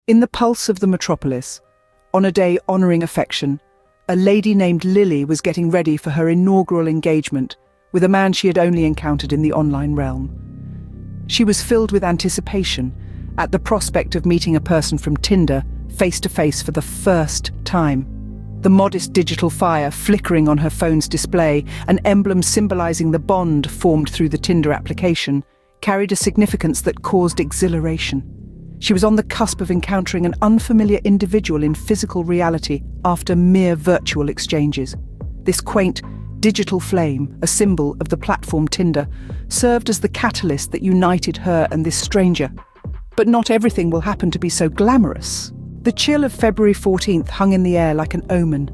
In the pulse of the metropolis, on a day honouring affection, a lady named Lily was getting ready for her inaugural engagement with a man she had only encountered in the online realm. She was filled with anticipation at the prospect of meeting a person from Tinder face to face for the first time. The modest digital fire flickering on her phone's display, an emblem symbolising the bond formed through the Tinder application, carried a significance that caused exhilaration. She was on the cusp of encountering an unfamiliar individual in physical reality after mere virtual exchanges. This quaint, digital flame, a symbol of the platform Tinder, served as the catalyst that united her and this stranger. But not everything will happen to be so glamorous. The chill of February 14th hung in the air like an omen.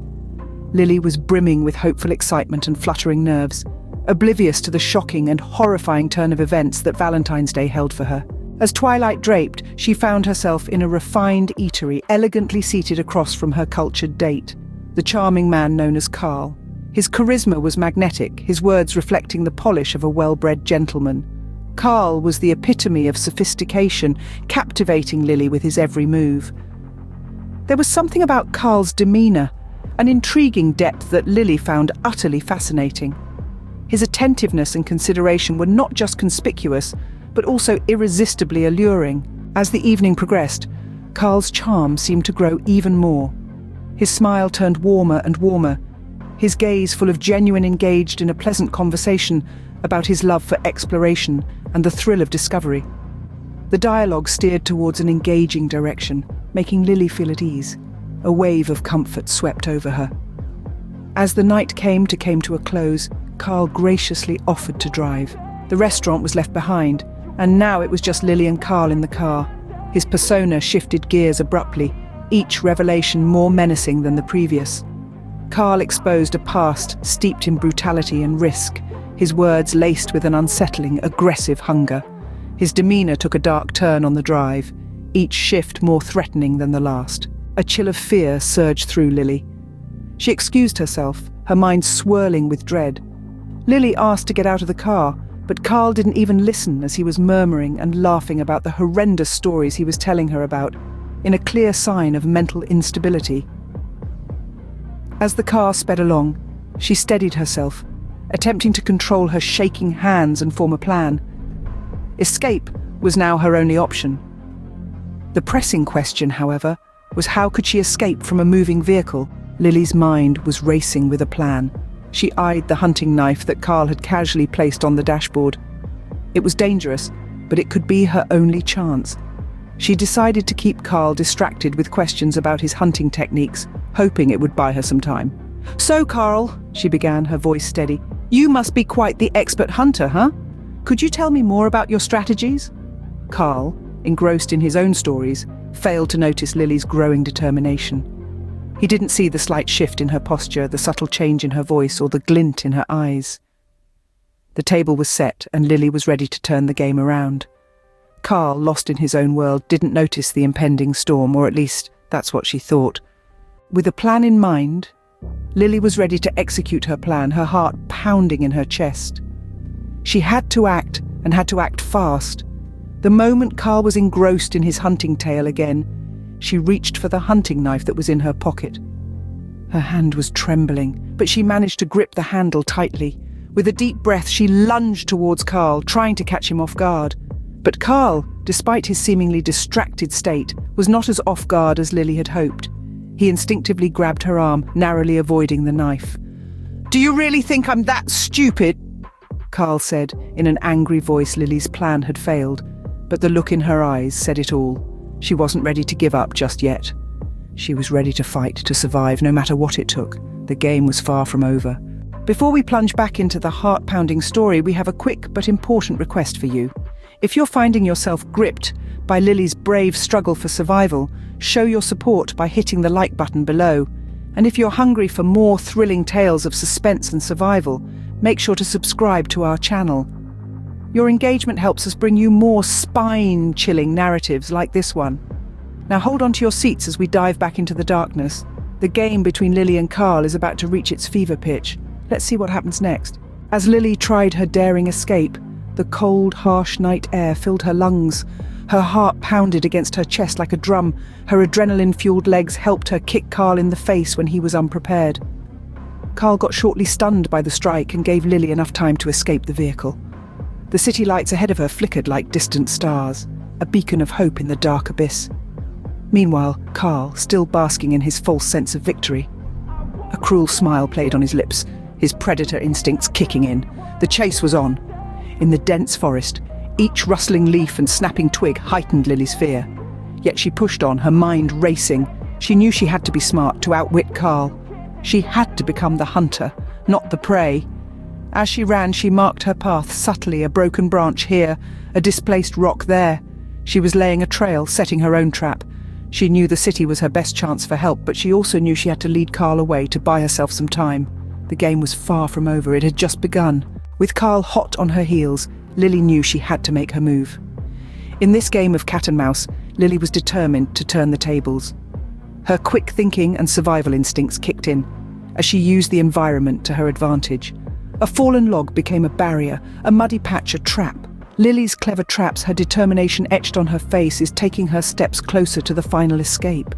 Lily was brimming with hopeful excitement and fluttering nerves, oblivious to the shocking and horrifying turn of events that Valentine's Day held for her. As twilight draped, she found herself in a refined eatery, elegantly seated across from her cultured date, the charming man known as Carl. His charisma was magnetic, his words reflecting the polish of a well-bred gentleman. Carl was the epitome of sophistication, captivating Lily with his every move. There was something about Carl's demeanour, an intriguing depth that Lily found utterly fascinating. His attentiveness and consideration were not just conspicuous, but also irresistibly alluring. As the evening progressed, Carl's charm seemed to grow even more. His smile turned warmer and warmer, his gaze full of genuine engaged in a pleasant conversation about his love for exploration and the thrill of discovery. The dialogue steered towards an engaging direction, making Lily feel at ease. A wave of comfort swept over her. As the night came to a close, Carl graciously offered to drive. The restaurant was left behind, and now it was just Lily and Carl in the car. His persona shifted gears abruptly, each revelation more menacing than the previous. Carl exposed a past steeped in brutality and risk, his words laced with an unsettling, aggressive hunger. His demeanour took a dark turn on the drive, each shift more threatening than the last. A chill of fear surged through Lily. She excused herself, her mind swirling with dread. Lily asked to get out of the car, but Carl didn't even listen as he was murmuring and laughing about the horrendous stories he was telling her about, in a clear sign of mental instability. As the car sped along, she steadied herself, attempting to control her shaking hands and form a plan. Escape was now her only option. The pressing question, however, was how could she escape from a moving vehicle? Lily's mind was racing with a plan. She eyed the hunting knife that Carl had casually placed on the dashboard. It was dangerous, but it could be her only chance. She decided to keep Carl distracted with questions about his hunting techniques, hoping it would buy her some time. "So, Carl," she began, her voice steady, "you must be quite the expert hunter, huh? Could you tell me more about your strategies?" Carl, engrossed in his own stories, failed to notice Lily's growing determination. He didn't see the slight shift in her posture, the subtle change in her voice, or the glint in her eyes. The table was set, and Lily was ready to turn the game around. Carl, lost in his own world, didn't notice the impending storm, or at least that's what she thought. With a plan in mind, Lily was ready to execute her plan, her heart pounding in her chest. She had to act, and had to act fast. The moment Carl was engrossed in his hunting tale again, she reached for the hunting knife that was in her pocket. Her hand was trembling, but she managed to grip the handle tightly. With a deep breath, she lunged towards Carl, trying to catch him off guard. But Carl, despite his seemingly distracted state, was not as off guard as Lily had hoped. He instinctively grabbed her arm, narrowly avoiding the knife. "Do you really think I'm that stupid?" Carl said, in an angry voice. Lily's plan had failed, but the look in her eyes said it all. She wasn't ready to give up just yet. She was ready to fight, to survive, no matter what it took. The game was far from over. Before we plunge back into the heart-pounding story, we have a quick but important request for you. If you're finding yourself gripped by Lily's brave struggle for survival, show your support by hitting the like button below. And if you're hungry for more thrilling tales of suspense and survival, make sure to subscribe to our channel. Your engagement helps us bring you more spine-chilling narratives like this one. Now hold on to your seats as we dive back into the darkness. The game between Lily and Carl is about to reach its fever pitch. Let's see what happens next. As Lily tried her daring escape, the cold, harsh night air filled her lungs, Her heart pounded against her chest like a drum. Her adrenaline-fueled legs helped her kick Carl in the face when he was unprepared. Carl got shortly stunned by the strike and gave Lily enough time to escape the vehicle. The city lights ahead of her flickered like distant stars, a beacon of hope in the dark abyss. Meanwhile, Carl, still basking in his false sense of victory. A cruel smile played on his lips, his predator instincts kicking in. The chase was on. In the dense forest, each rustling leaf and snapping twig heightened Lily's fear. Yet she pushed on, her mind racing. She knew she had to be smart to outwit Carl. She had to become the hunter, not the prey. As she ran, she marked her path subtly, a broken branch here, a displaced rock there. She was laying a trail, setting her own trap. She knew the city was her best chance for help, but she also knew she had to lead Carl away to buy herself some time. The game was far from over, it had just begun. With Carl hot on her heels, Lily knew she had to make her move. In this game of cat and mouse, Lily was determined to turn the tables. Her quick thinking and survival instincts kicked in, as she used the environment to her advantage. A fallen log became a barrier, a muddy patch a trap. Lily's clever traps, her determination etched on her face, is taking her steps closer to the final escape.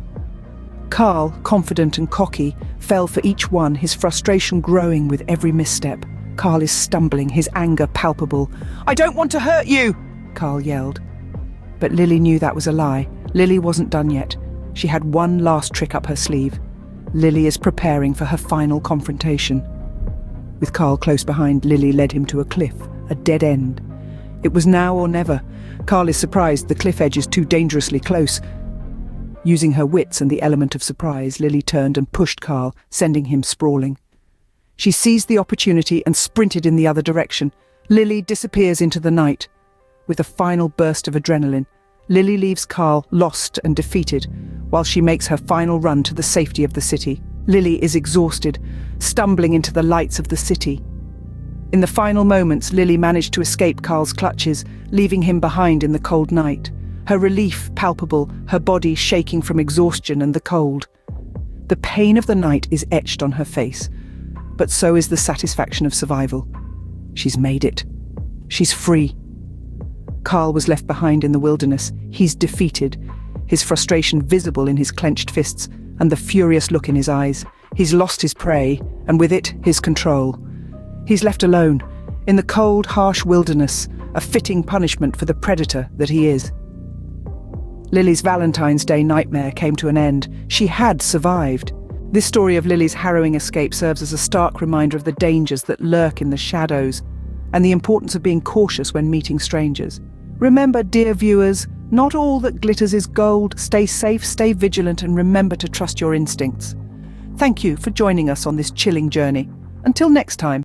Carl, confident and cocky, fell for each one, his frustration growing with every misstep. Carl is stumbling, his anger palpable. "I don't want to hurt you!" Carl yelled. But Lily knew that was a lie. Lily wasn't done yet. She had one last trick up her sleeve. Lily is preparing for her final confrontation. With Carl close behind, Lily led him to a cliff, a dead end. It was now or never. Carl is surprised the cliff edge is too dangerously close. Using her wits and the element of surprise, Lily turned and pushed Carl, sending him sprawling. She seized the opportunity and sprinted in the other direction. Lily disappears into the night. With a final burst of adrenaline, Lily leaves Carl lost and defeated, while she makes her final run to the safety of the city. Lily is exhausted, stumbling into the lights of the city. In the final moments, Lily managed to escape Carl's clutches, leaving him behind in the cold night. Her relief palpable, her body shaking from exhaustion and the cold. The pain of the night is etched on her face, but so is the satisfaction of survival. She's made it. She's free. Carl was left behind in the wilderness. He's defeated, his frustration visible in his clenched fists and the furious look in his eyes. He's lost his prey, and with it, his control. He's left alone, in the cold, harsh wilderness, a fitting punishment for the predator that he is. Lily's Valentine's Day nightmare came to an end. She had survived. This story of Lily's harrowing escape serves as a stark reminder of the dangers that lurk in the shadows and the importance of being cautious when meeting strangers. Remember, dear viewers, not all that glitters is gold. Stay safe, stay vigilant, and remember to trust your instincts. Thank you for joining us on this chilling journey. Until next time.